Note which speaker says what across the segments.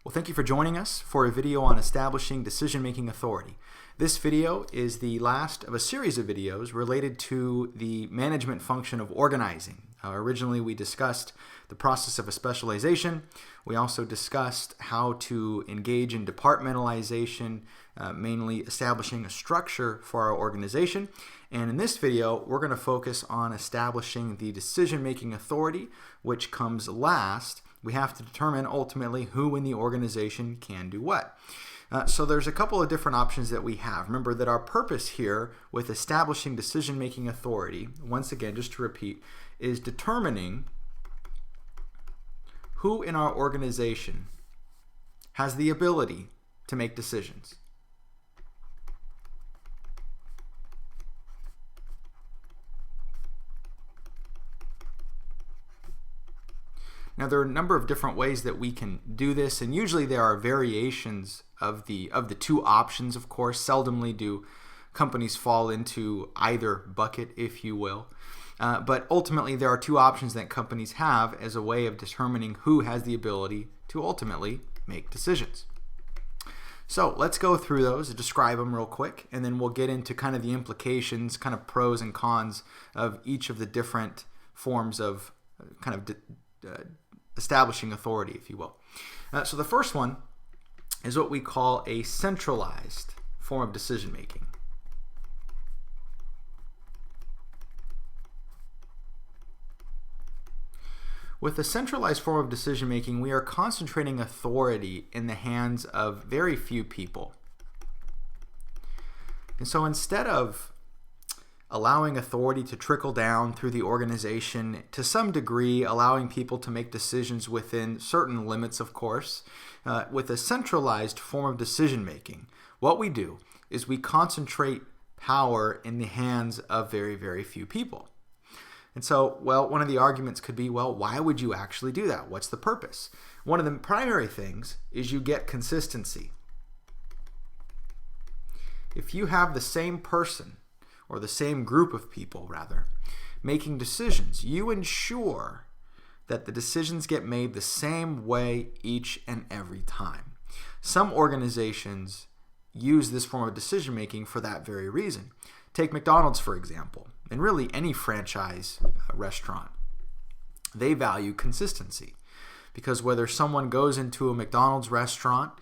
Speaker 1: Well, thank you for joining us for a video on establishing decision-making authority. This video is the last of a series of videos related to the management function of organizing. Originally, we discussed the process of a specialization. We also discussed how to engage in departmentalization, mainly establishing a structure for our organization. And in this video, we're going to focus on establishing the decision-making authority, which comes last. We have to determine ultimately who in the organization can do what. So there's a couple of different options that we have. Remember that our purpose here with establishing decision-making authority, once again, just to repeat, is determining who in our organization has the ability to make decisions. Now, there are a number of different ways that we can do this, and usually there are variations of the two options, of course. Seldomly do companies fall into either bucket, if you will. But ultimately, there are two options that companies have as a way of determining who has the ability to ultimately make decisions. So let's go through those and describe them real quick, and then we'll get into kind of the implications, kind of pros and cons of each of the different forms of kind of establishing authority, if you will. So the first one is what we call a centralized form of decision making. With a centralized form of decision making, we are concentrating authority in the hands of very few people. And so instead of allowing authority to trickle down through the organization, to some degree allowing people to make decisions within certain limits, of course, with a centralized form of decision making, what we do is we concentrate power in the hands of very, very few people. And so, well, one of the arguments could be, well, why would you actually do that? What's the purpose? One of the primary things is you get consistency. If you have the same person, or the same group of people, rather, making decisions, you ensure that the decisions get made the same way each and every time. Some organizations use this form of decision making for that very reason. Take McDonald's, for example, and really any franchise restaurant. They value consistency because whether someone goes into a McDonald's restaurant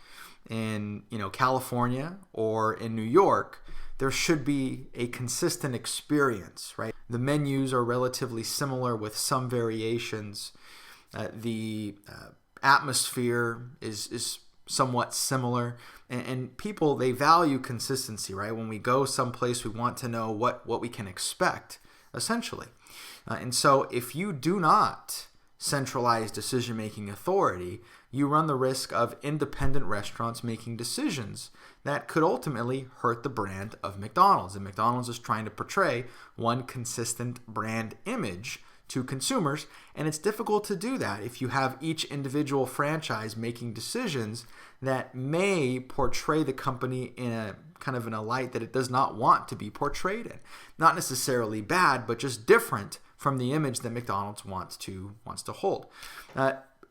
Speaker 1: in California or in New York, there should be a consistent experience, right? The menus are relatively similar with some variations. The atmosphere is somewhat similar. And people, they value consistency, right? When we go someplace, we want to know what we can expect, essentially. And so if you do not centralize decision-making authority, you run the risk of independent restaurants making decisions that could ultimately hurt the brand of McDonald's. And McDonald's is trying to portray one consistent brand image to consumers, and it's difficult to do that if you have each individual franchise making decisions that may portray the company in a light that it does not want to be portrayed in. Not necessarily bad, but just different from the image that McDonald's wants to hold.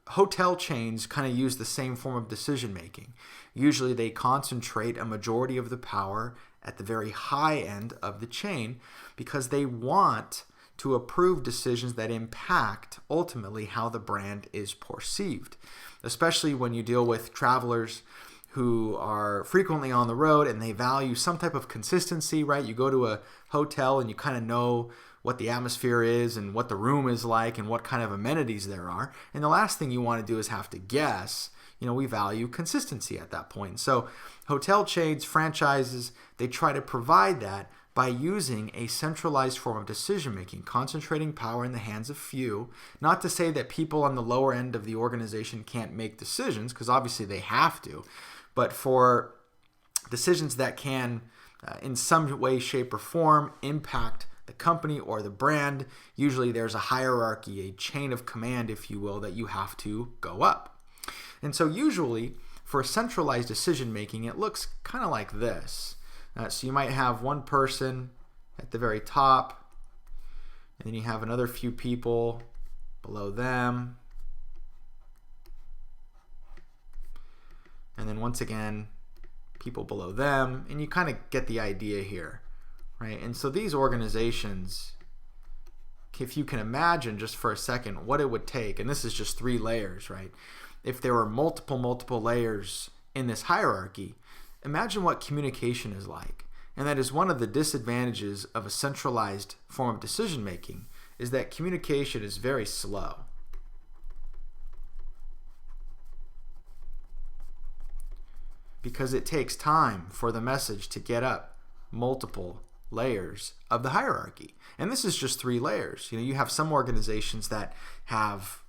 Speaker 1: Hotel chains kind of use the same form of decision making. Usually they concentrate a majority of the power at the very high end of the chain because they want to approve decisions that impact ultimately how the brand is perceived, especially when you deal with travelers who are frequently on the road and they value some type of consistency, right? You go to a hotel and you kind of know what the atmosphere is and what the room is like and what kind of amenities there are. And the last thing you want to do is have to guess. We value consistency at that point. So hotel chains, franchises, they try to provide that by using a centralized form of decision-making, concentrating power in the hands of few. Not to say that people on the lower end of the organization can't make decisions, because obviously they have to. But for decisions that can, in some way, shape, or form, impact the company or the brand, usually there's a hierarchy, a chain of command, if you will, that you have to go up. And so usually for centralized decision making, it looks kind of like this. So you might have one person at the very top, and then you have another few people below them, then once again, people below them, and you kind of get the idea here, right? And so these organizations, if you can imagine just for a second what it would take, and this is just 3 layers, right? If there were multiple layers in this hierarchy, imagine what communication is like. And that is one of the disadvantages of a centralized form of decision making, is that communication is very slow. Because it takes time for the message to get up multiple layers of the hierarchy. And this is just 3 layers. You have some organizations that have,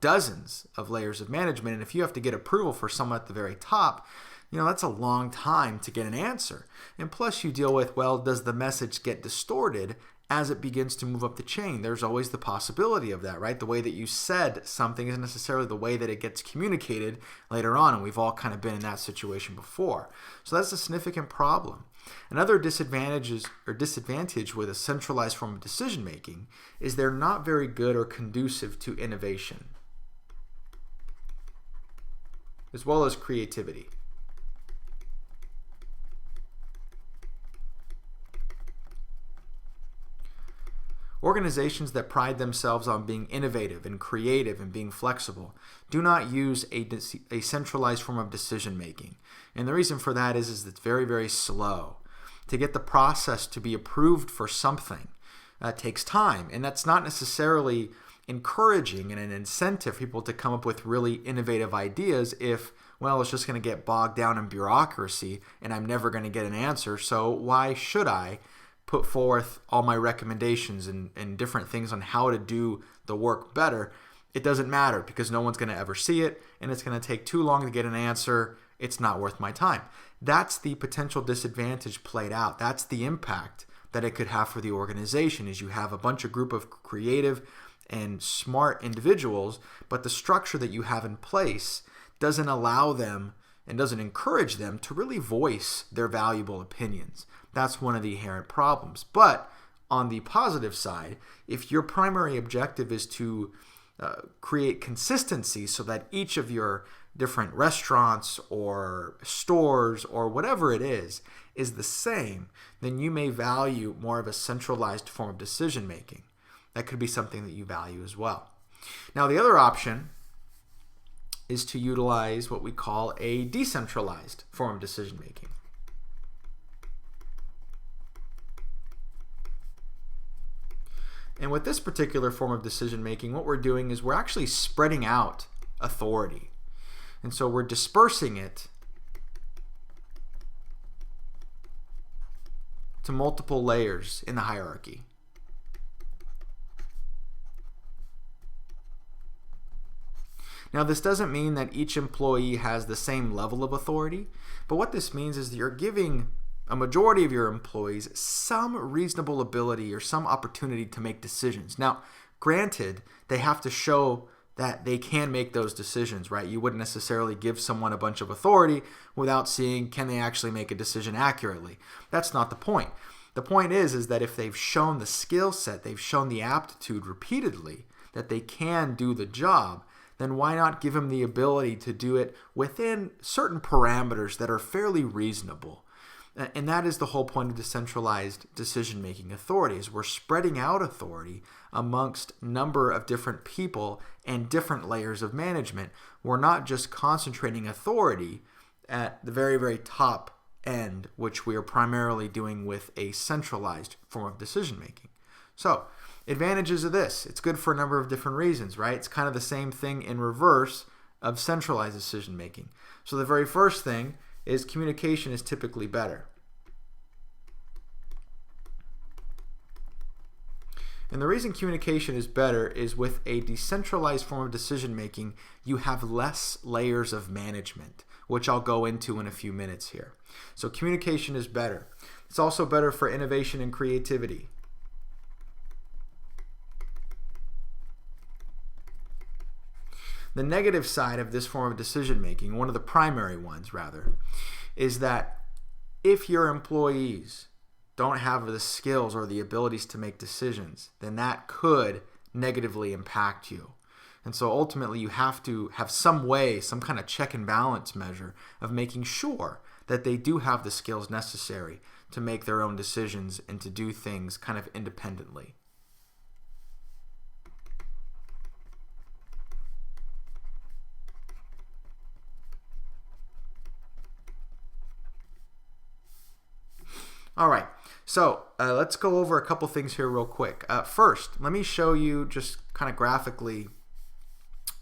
Speaker 1: dozens of layers of management. And if you have to get approval for someone at the very top, that's a long time to get an answer. And plus you deal with, well, does the message get distorted as it begins to move up the chain? There's always the possibility of that, right? The way that you said something isn't necessarily the way that it gets communicated later on, and we've all kind of been in that situation before. So that's a significant problem. Another disadvantage with a centralized form of decision making is they're not very good or conducive to innovation, as well as creativity. Organizations that pride themselves on being innovative and creative and being flexible do not use a centralized form of decision making. And the reason for that is it's very, very slow. To get the process to be approved for something takes time. And that's not necessarily encouraging and an incentive for people to come up with really innovative ideas if, well, it's just going to get bogged down in bureaucracy and I'm never going to get an answer. So why should I put forth all my recommendations and different things on how to do the work better? It doesn't matter because no one's going to ever see it, and it's going to take too long to get an answer. It's not worth my time. That's the potential disadvantage played out. That's the impact that it could have for the organization, is you have a group of creative and smart individuals, but the structure that you have in place doesn't allow them and doesn't encourage them to really voice their valuable opinions. That's one of the inherent problems. But on the positive side, if your primary objective is to create consistency so that each of your different restaurants or stores or whatever it is the same, then you may value more of a centralized form of decision making. That could be something that you value as well. Now, the other option is to utilize what we call a decentralized form of decision making. And with this particular form of decision making, what we're doing is we're actually spreading out authority. And so we're dispersing it to multiple layers in the hierarchy. Now, this doesn't mean that each employee has the same level of authority, but what this means is that you're giving a majority of your employees some reasonable ability or some opportunity to make decisions. Now, granted, they have to show that they can make those decisions, right? You wouldn't necessarily give someone a bunch of authority without seeing, can they actually make a decision accurately? That's not the point. The point is that if they've shown the skill set, they've shown the aptitude repeatedly that they can do the job, then why not give them the ability to do it within certain parameters that are fairly reasonable? And that is the whole point of decentralized decision-making authorities. We're spreading out authority amongst a number of different people and different layers of management. We're not just concentrating authority at the very, very top end, which we are primarily doing with a centralized form of decision-making. So, advantages of this. It's good for a number of different reasons, right? It's kind of the same thing in reverse of centralized decision-making. So the very first thing is communication is typically better. And the reason communication is better is with a decentralized form of decision making, you have less layers of management, which I'll go into in a few minutes here. So communication is better. It's also better for innovation and creativity. The negative side of this form of decision making, one of the primary ones rather, is that if your employees don't have the skills or the abilities to make decisions, then that could negatively impact you. And so ultimately you have to have some way, some kind of check and balance measure of making sure that they do have the skills necessary to make their own decisions and to do things kind of independently. All right, so let's go over a couple things here real quick. First, let me show you just kind of graphically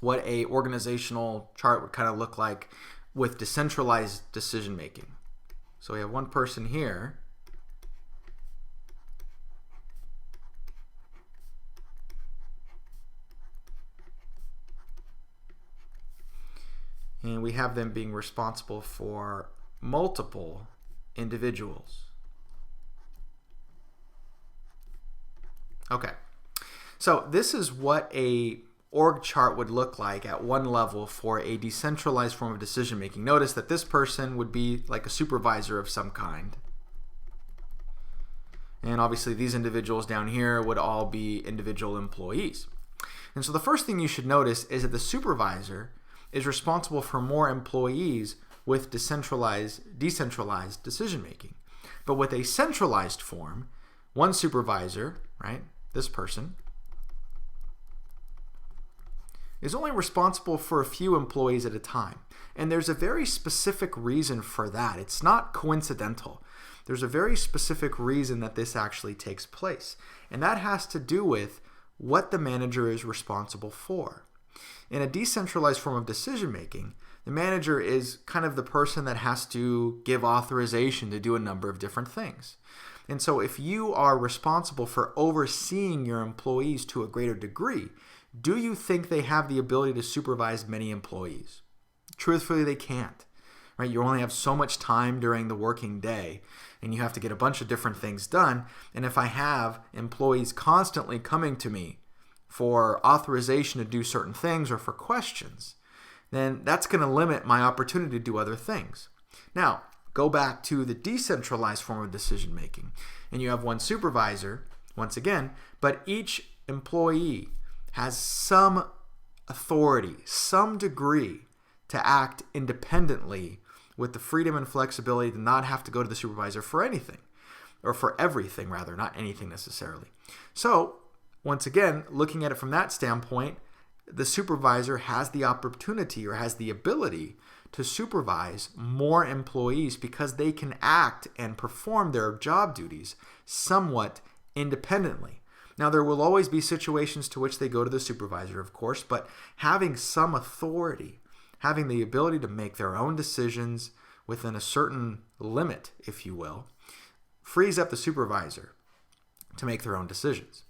Speaker 1: what a organizational chart would kind of look like with decentralized decision making. So we have one person here. And we have them being responsible for multiple individuals. Okay, so this is what a org chart would look like at one level for a decentralized form of decision making. Notice that this person would be like a supervisor of some kind. And obviously these individuals down here would all be individual employees. And so the first thing you should notice is that the supervisor is responsible for more employees with decentralized decision making. But with a centralized form, one supervisor, right, this person, is only responsible for a few employees at a time. And there's a very specific reason for that. It's not coincidental. There's a very specific reason that this actually takes place. And that has to do with what the manager is responsible for. In a decentralized form of decision making, the manager is kind of the person that has to give authorization to do a number of different things. And so if you are responsible for overseeing your employees to a greater degree, do you think they have the ability to supervise many employees? Truthfully, they can't. Right? You only have so much time during the working day, and you have to get a bunch of different things done. And if I have employees constantly coming to me for authorization to do certain things or for questions, then that's going to limit my opportunity to do other things. Now, go back to the decentralized form of decision making, and you have one supervisor, once again, but each employee has some authority, some degree to act independently with the freedom and flexibility to not have to go to the supervisor for anything, or for everything rather, not anything necessarily. So, once again, looking at it from that standpoint, the supervisor has the opportunity or has the ability to supervise more employees because they can act and perform their job duties somewhat independently. Now, there will always be situations to which they go to the supervisor, of course, but having some authority, having the ability to make their own decisions within a certain limit, if you will, frees up the supervisor to make their own decisions.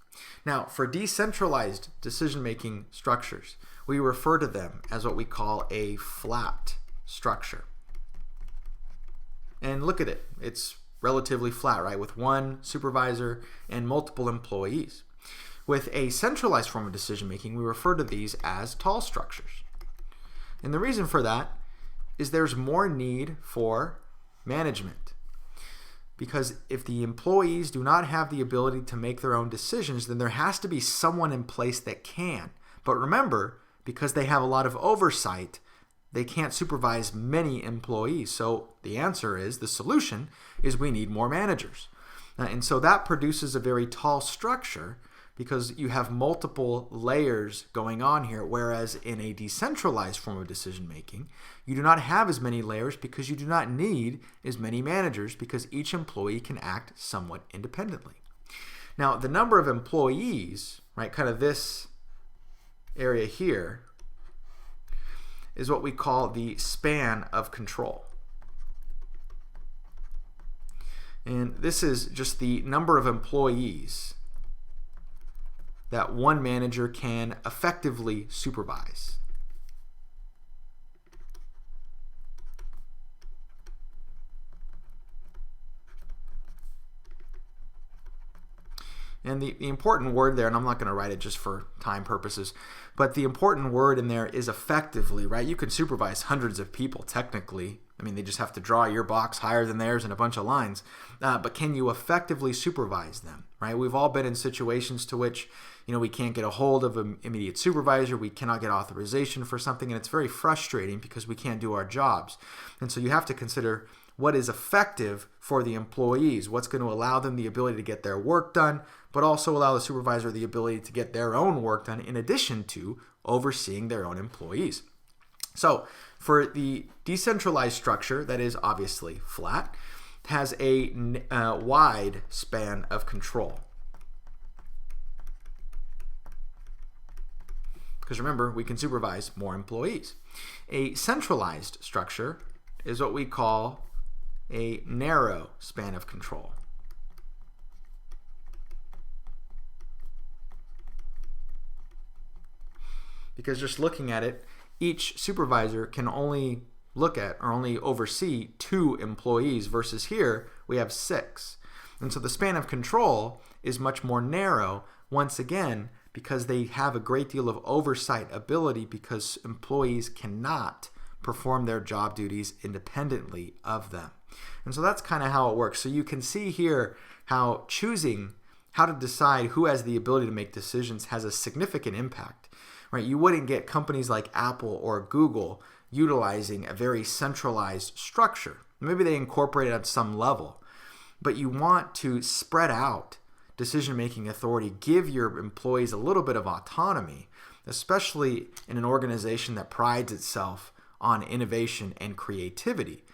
Speaker 1: Now, for decentralized decision-making structures, we refer to them as what we call a flat structure. And look at it. It's relatively flat, right? With one supervisor and multiple employees. With a centralized form of decision-making, we refer to these as tall structures. And the reason for that is there's more need for management. Because if the employees do not have the ability to make their own decisions, then there has to be someone in place that can. But remember, because they have a lot of oversight, they can't supervise many employees. So the answer is, the solution is we need more managers. And so that produces a very tall structure because you have multiple layers going on here, whereas in a decentralized form of decision making, you do not have as many layers because you do not need as many managers because each employee can act somewhat independently. Now, the number of employees, right, kind of this area here, is what we call the span of control. And this is just the number of employees that one manager can effectively supervise. And the important word there, and I'm not going to write it just for time purposes, but the important word in there is effectively, right? You can supervise hundreds of people technically. I mean, they just have to draw your box higher than theirs and a bunch of lines. But can you effectively supervise them, right? We've all been in situations to which, we can't get a hold of an immediate supervisor. We cannot get authorization for something, and it's very frustrating because we can't do our jobs. And so you have to consider what is effective for the employees, what's going to allow them the ability to get their work done, but also allow the supervisor the ability to get their own work done in addition to overseeing their own employees. So for the decentralized structure that is obviously flat, has a wide span of control. Because remember, we can supervise more employees. A centralized structure is what we call a narrow span of control. Because just looking at it, each supervisor can only look at or only oversee 2 employees versus here we have 6. And so the span of control is much more narrow, once again, because they have a great deal of oversight ability because employees cannot perform their job duties independently of them. And so that's kind of how it works. So you can see here how choosing how to decide who has the ability to make decisions has a significant impact, right? You wouldn't get companies like Apple or Google utilizing a very centralized structure. Maybe they incorporate it at some level, but you want to spread out decision-making authority, give your employees a little bit of autonomy, especially in an organization that prides itself on innovation and creativity,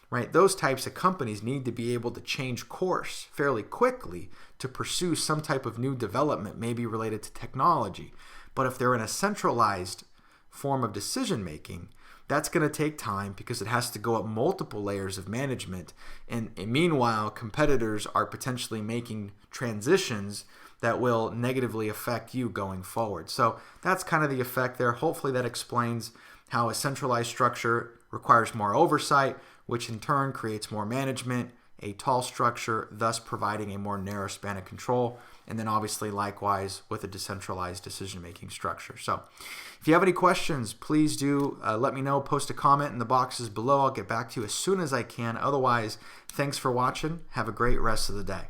Speaker 1: right? Those types of companies need to be able to change course fairly quickly to pursue some type of new development, maybe related to technology. But if they're in a centralized form of decision-making, that's going to take time because it has to go up multiple layers of management. And meanwhile, competitors are potentially making transitions that will negatively affect you going forward. So that's kind of the effect there. Hopefully that explains how a centralized structure requires more oversight, which in turn creates more management, a tall structure, thus providing a more narrow span of control, and then obviously likewise with a decentralized decision-making structure. So if you have any questions, please do let me know. Post a comment in the boxes below. I'll get back to you as soon as I can. Otherwise, thanks for watching. Have a great rest of the day.